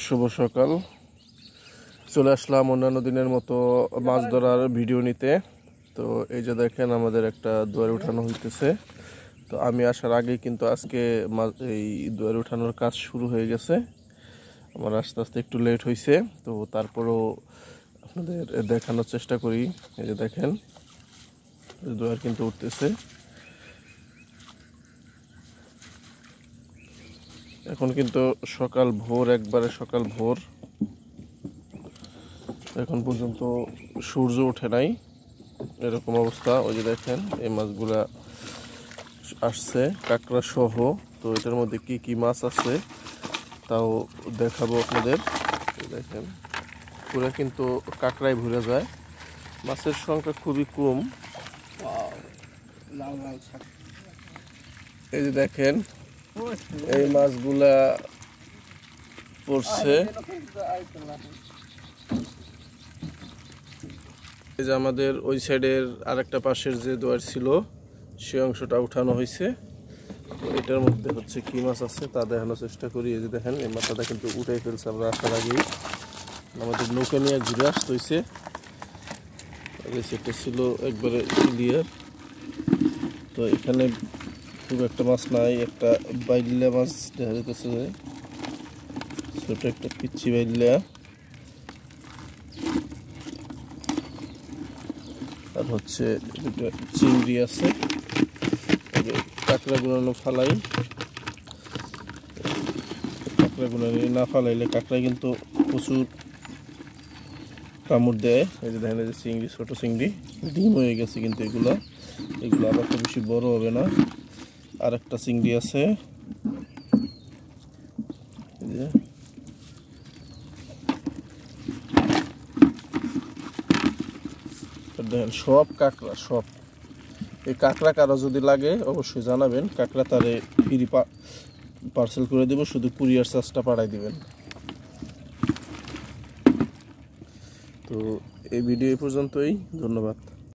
শুভ সকাল। চলে আসলাম অন্যান্য দিনের মতো মাছ ধরার ভিডিও নিতে। তো এই যে দেখেন আমাদের একটা দুয়ারে উঠানো হইতেছে। তো আমি আসার আগেই কিন্তু আজকে এই দুয়ারে উঠানোর কাজ শুরু হয়ে গেছে। আমার আস্তে আস্তে একটু লেট হয়েছে, তো তারপরও আপনাদের দেখানোর চেষ্টা করি। এই যে দেখেন দুয়ার কিন্তু উঠতেছে। এখন কিন্তু সকাল ভোর, একবারে সকাল ভোর, এখন পর্যন্ত সূর্য ওঠে নাই, এরকম অবস্থা। ওই যে দেখেন এই মাছগুলা আসছে কাঁকড়া সহ। তো এটার মধ্যে কি কি মাছ আছে তাও দেখাবো আপনাদের। দেখেন পুরো কিন্তু কাঁকড়ায় ভরে যায়, মাছের সংখ্যা খুবই কম। এই যে দেখেন এই মাছগুলা পড়ছে। এই যে আমাদের ওই সাইডের আরেকটা পাশের যে দুয়ার ছিল সে অংশটা উঠানো হয়েছে। তো এটার মধ্যে হচ্ছে কি মাছ আছে তা দেখানোর চেষ্টা করি। এই যে দেখেন এই মাছটা কিন্তু উঠে ফেলছে আমরা আসার আগেই। আমাদের নৌকা নিয়ে ঘুরে আসতে হয়েছে। সেটা ছিল একবারে ক্লিয়ার। তো এখানে খুব একটা মাছ নাই, একটা বাইল্লা মাছ দেখা যেতেছে, ছোট একটা পিচ্ছি বাইল্লা। আর হচ্ছে চিংড়ি আছে। কাঁকড়া গুলানো ফালাই, কাঁকড়া গুলানো না ফালাইলে কাঁকড়া কিন্তু প্রচুর কামড় দেয়। এই যে দেখেন এই যে চিংড়ি, ছোট চিংড়ি ডিম হয়ে গেছে, কিন্তু এগুলো আবার তো বেশি বড় হবে না। আর একটা চিংড়ি আছে, দেখেন সব কাঁকড়া, সব। এই কাঁকড়া কারো যদি লাগে অবশ্যই জানাবেন, কাঁকড়া তারে ফ্রি পার্সেল করে দেবো, শুধু কুরিয়ার চার্জটা পাঠাই দিবেন। তো এই ভিডিও এই পর্যন্তই, ধন্যবাদ।